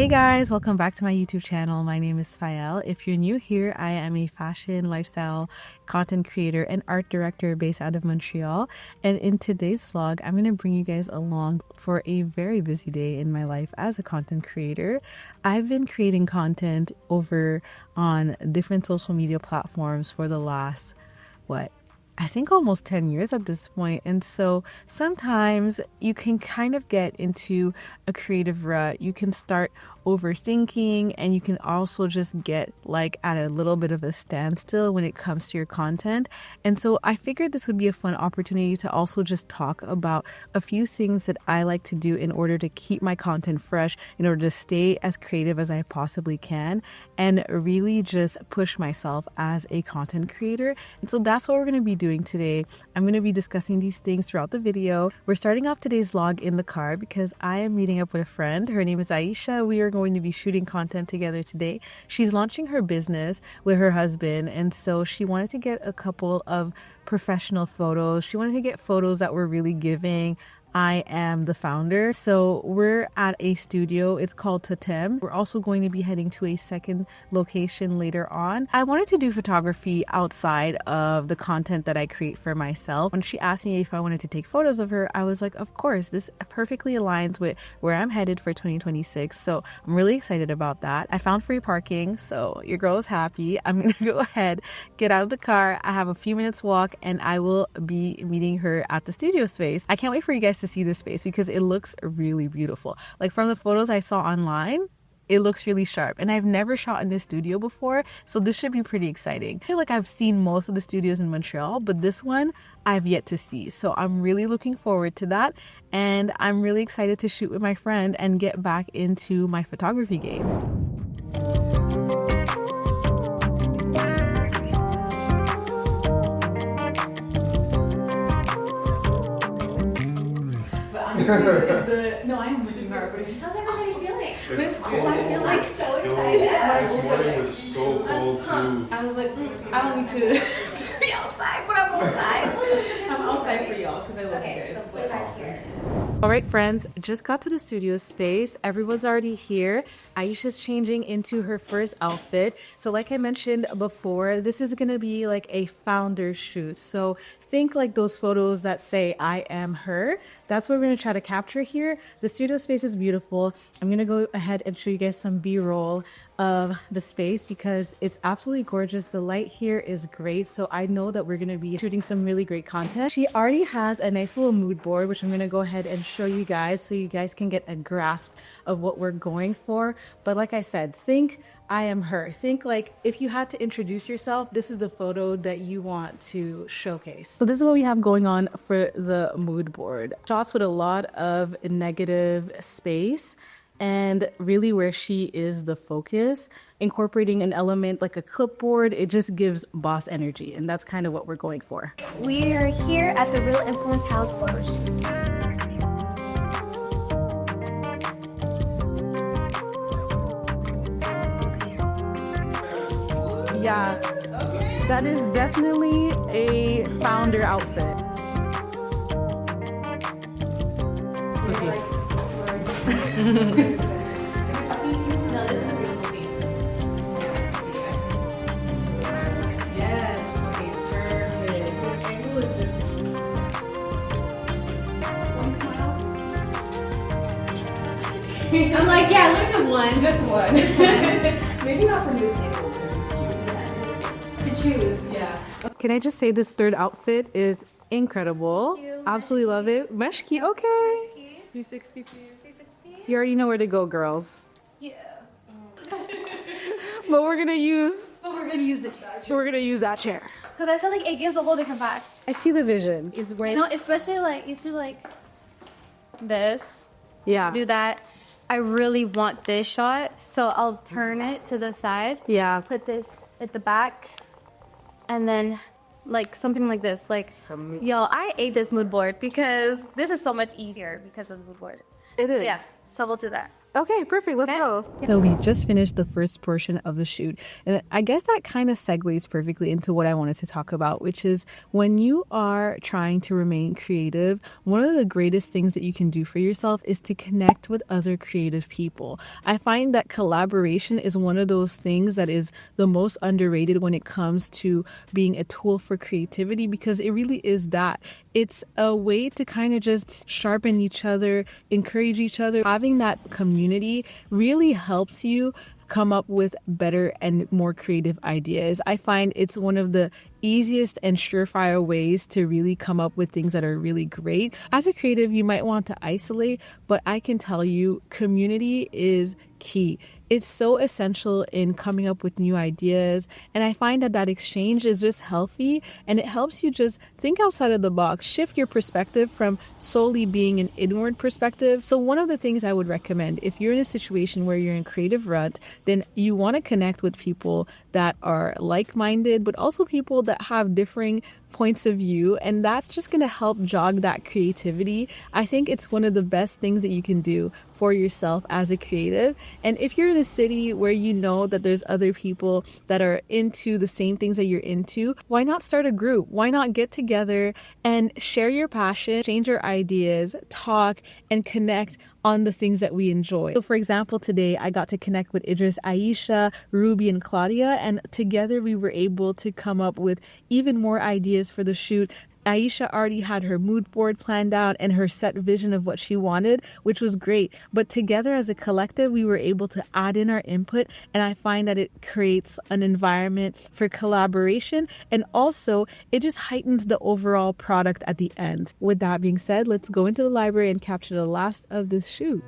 Hey guys, welcome back to my YouTube channel. My name is Fael. If you're new here, I am a fashion, lifestyle, content creator, and art director based out of Montreal. And in today's vlog, I'm going to bring you guys along for a very busy day in my life as a content creator. I've been creating content over on different social media platforms for the last, I think almost 10 years at this point. And so sometimes you can kind of get into a creative rut. You can start overthinking, and you can also just get like at a little bit of a standstill when it comes to your content. And so I figured this would be a fun opportunity to also just talk about a few things that I like to do in order to keep my content fresh, in order to stay as creative as I possibly can, and really just push myself as a content creator. And so that's what we're going to be doing today. I'm going to be discussing these things throughout the video. We're starting off today's vlog in the car because I am meeting up with a friend. Her name is Aisha. We are going to be shooting content together today. She's launching her business with her husband, and so she wanted to get a couple of professional photos. She wanted to get photos that were really giving I am the founder. So we're at a studio. It's called Totem. We're also going to be heading to a second location later on. I wanted to do photography outside of the content that I create for myself. When she asked me if I wanted to take photos of her, I was like, of course, this perfectly aligns with where I'm headed for 2026. So I'm really excited about that. I found free parking, so your girl is happy. I'm going to go ahead, get out of the car. I have a few minutes walk, and I will be meeting her at the studio space. I can't wait for you guys to see this space because it looks really beautiful. Like from the photos I saw online, it looks really sharp, and I've never shot in this studio before, so this should be pretty exciting. I feel like I've seen most of the studios in Montreal, but this one I've yet to see, so I'm really looking forward to that, and I'm really excited to shoot with my friend and get back into my photography game. No, I'm looking hard, but it's just, how's everybody feeling? It's cold. I feel like so excited. This morning was so cold too. I was like, I don't need to be outside, but I'm outside. I'm outside for y'all because I love you guys. So put back here. All right, friends, just got to the studio space. Everyone's already here. Aisha's changing into her first outfit. So like I mentioned before, this is going to be like a founder shoot. So think like those photos that say I am her. That's what we're going to try to capture here. The studio space is beautiful. I'm going to go ahead and show you guys some B-roll of the space because it's absolutely gorgeous. The light here is great, so I know that we're going to be shooting some really great content. She already has a nice little mood board, which I'm going to go ahead and show you guys so you guys can get a grasp of what we're going for. But like I said, think I am her. Think like if you had to introduce yourself, this is the photo that you want to showcase. So this is what we have going on for the mood board. Shots with a lot of negative space, and really where she is the focus, incorporating an element like a clipboard, it just gives boss energy, and that's kind of what we're going for. We are here at the Real Influence House photo shoot. Yeah, that is definitely a founder outfit. Okay. No, this is a beautiful theme. Yes, okay, perfect. What angle is this? One smile? I'm like, yeah, look at one. Just one. Maybe not from this angle. To choose. Yeah. Can I just say this third outfit is incredible. Thank you. Absolutely love it. Meshki, okay. 360 for you. 360? You already know where to go, girls. Yeah. But we're gonna use this chair. we're gonna use that chair. Because I feel like it gives a whole different vibe. I see the vision. Is where, you know, especially like, you see like this. Yeah. Do that. I really want this shot, so I'll turn it to the side. Yeah. Put this at the back, and then like something like this. Like, yo, I ate this mood board because this is so much easier because of the mood board. It is. Yes, so we'll do that. Okay, perfect. Let's go. So we just finished the first portion of the shoot. And I guess that kind of segues perfectly into what I wanted to talk about, which is when you are trying to remain creative, one of the greatest things that you can do for yourself is to connect with other creative people. I find that collaboration is one of those things that is the most underrated when it comes to being a tool for creativity, because it really is that. It's a way to kind of just sharpen each other, encourage each other. Having that community really helps you come up with better and more creative ideas. I find it's one of the easiest and surefire ways to really come up with things that are really great. As a creative, you might want to isolate, but I can tell you community is key. It's so essential in coming up with new ideas, and I find that that exchange is just healthy, and it helps you just think outside of the box, shift your perspective from solely being an inward perspective. So one of the things I would recommend, if you're in a situation where you're in creative rut, then you want to connect with people that are like-minded, but also people that have differing points of view, and that's just going to help jog that creativity. I think it's one of the best things that you can do for yourself as a creative. And if you're in a city where you know that there's other people that are into the same things that you're into, why not start a group? Why not get together and share your passion, change your ideas, talk, and connect on the things that we enjoy. So for example, today I got to connect with Idris, Aisha, Ruby, and Claudia, and together we were able to come up with even more ideas for the shoot. Aisha already had her mood board planned out and her set vision of what she wanted, which was great. But together as a collective, we were able to add in our input, and I find that it creates an environment for collaboration, and also it just heightens the overall product at the end. With that being said, let's go into the library and capture the last of this shoot.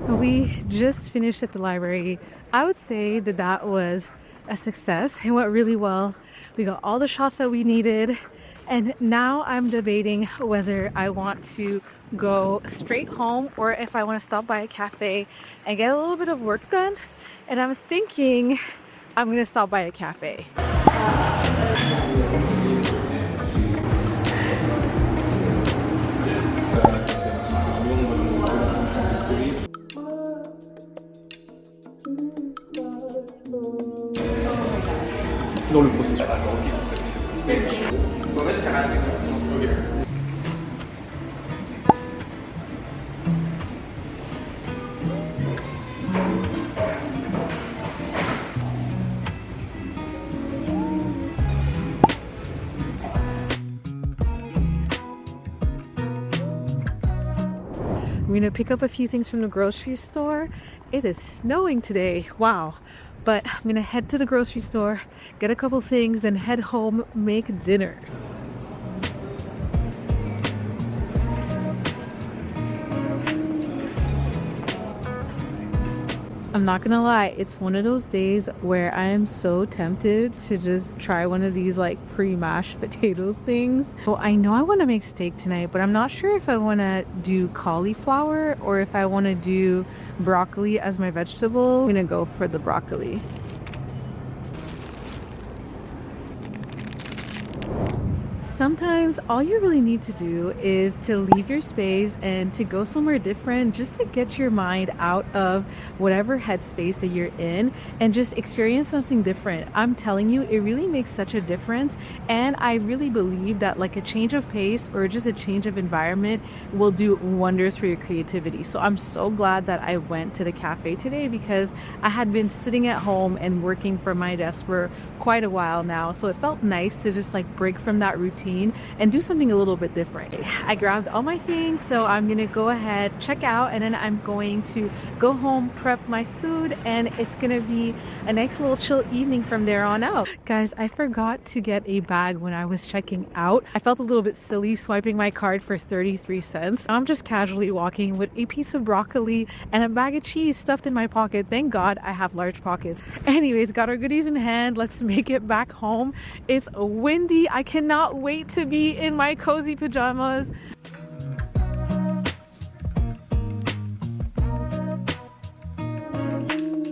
We just finished at the library. I would say that that was a success. It went really well. We got all the shots that we needed, and now I'm debating whether I want to go straight home or if I want to stop by a cafe and get a little bit of work done. And I'm thinking I'm gonna stop by a cafe. Dans le processus. I'm gonna pick up a few things from the grocery store. It is snowing today, wow. But I'm gonna head to the grocery store, get a couple things, then head home, make dinner. I'm not gonna lie, it's one of those days where I am so tempted to just try one of these like pre-mashed potatoes things. Well, I know I want to make steak tonight, but I'm not sure if I want to do cauliflower or if I want to do broccoli as my vegetable. I'm gonna go for the broccoli. Sometimes all you really need to do is to leave your space and to go somewhere different, just to get your mind out of whatever headspace that you're in and just experience something different. I'm telling you, it really makes such a difference. And I really believe that like a change of pace or just a change of environment will do wonders for your creativity. So I'm so glad that I went to the cafe today, because I had been sitting at home and working from my desk for quite a while now. So it felt nice to just like break from that routine routine and do something a little bit different. I grabbed all my things, so I'm gonna go ahead, check out, and then I'm going to go home, prep my food, and it's gonna be a nice little chill evening from there on out. Guys, I forgot to get a bag when I was checking out. I felt a little bit silly swiping my card for 33 cents. I'm just casually walking with a piece of broccoli and a bag of cheese stuffed in my pocket. Thank God I have large pockets. Anyways, got our goodies in hand. Let's make it back home. It's windy. I cannot wait to be in my cozy pajamas.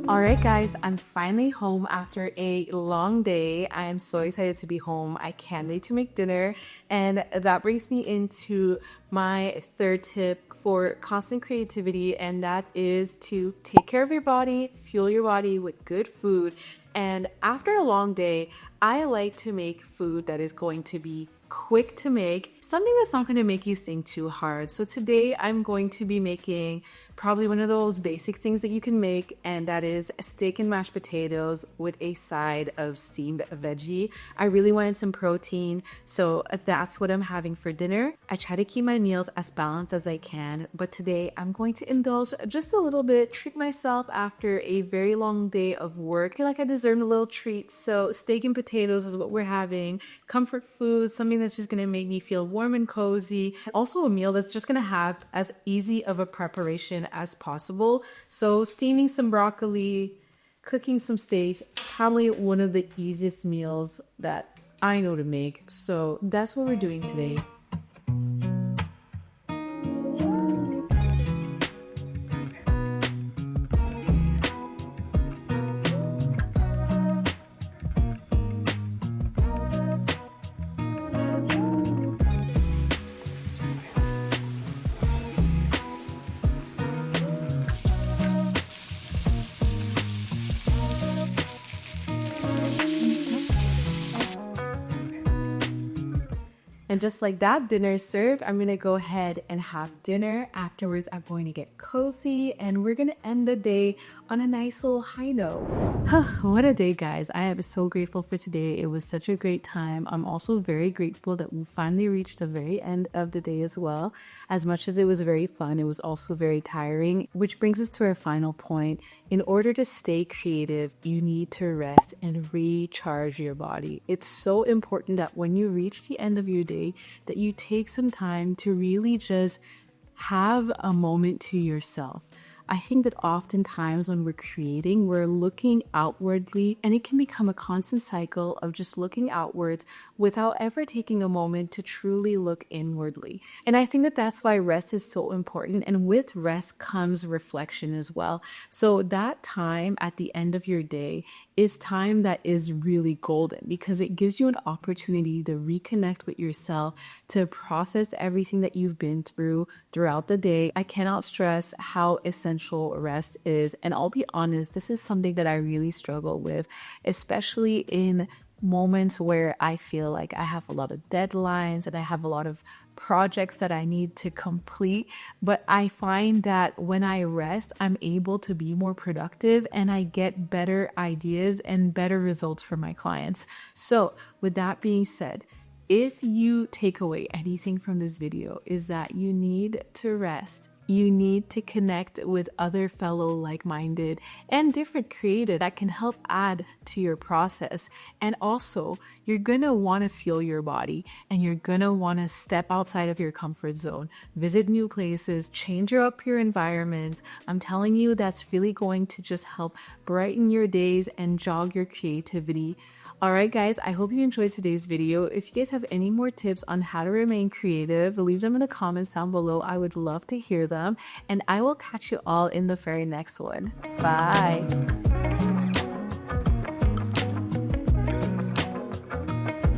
Alright guys, I'm finally home after a long day. I am so excited to be home. I can't wait to make dinner. And that brings me into my third tip for constant creativity, and that is to take care of your body, fuel your body with good food. And after a long day, I like to make food that is going to be quick to make, something that's not going to make you think too hard. So today I'm going to be making probably one of those basic things that you can make, and that is steak and mashed potatoes with a side of steamed veggie. I really wanted some protein, so that's what I'm having for dinner. I try to keep my meals as balanced as I can, but today I'm going to indulge just a little bit, treat myself after a very long day of work. I feel like I deserve a little treat, so steak and potatoes is what we're having. Comfort food, something that's just gonna make me feel warm and cozy. Also a meal that's just gonna have as easy of a preparation as possible. So steaming some broccoli, cooking some steak, probably one of the easiest meals that I know to make. So that's what we're doing today. And just like that, dinner is served. I'm gonna go ahead and have dinner. Afterwards, I'm going to get cozy and we're gonna end the day on a nice little high note. What a day, guys. I am so grateful for today. It was such a great time. I'm also very grateful that we finally reached the very end of the day as well. As much as it was very fun, it was also very tiring, which brings us to our final point. In order to stay creative, you need to rest and recharge your body. It's so important that when you reach the end of your day, that you take some time to really just have a moment to yourself. I think that oftentimes when we're creating, we're looking outwardly, and it can become a constant cycle of just looking outwards without ever taking a moment to truly look inwardly. And I think that that's why rest is so important. And with rest comes reflection as well. So that time at the end of your day is time that is really golden because it gives you an opportunity to reconnect with yourself, to process everything that you've been through throughout the day. I cannot stress how essential rest is. And I'll be honest, this is something that I really struggle with, especially in moments where I feel like I have a lot of deadlines and I have a lot of projects that I need to complete. But I find that when I rest, I'm able to be more productive and I get better ideas and better results for my clients. So with that being said, if you take away anything from this video is that you need to rest. You need to connect with other fellow like-minded and different creative that can help add to your process. And also, you're gonna want to fuel your body and you're gonna want to step outside of your comfort zone, visit new places, change up your environments. I'm telling you, that's really going to just help brighten your days and jog your creativity. Alright guys, I hope you enjoyed today's video. If you guys have any more tips on how to remain creative, leave them in the comments down below. I would love to hear them. And I will catch you all in the very next one. Bye!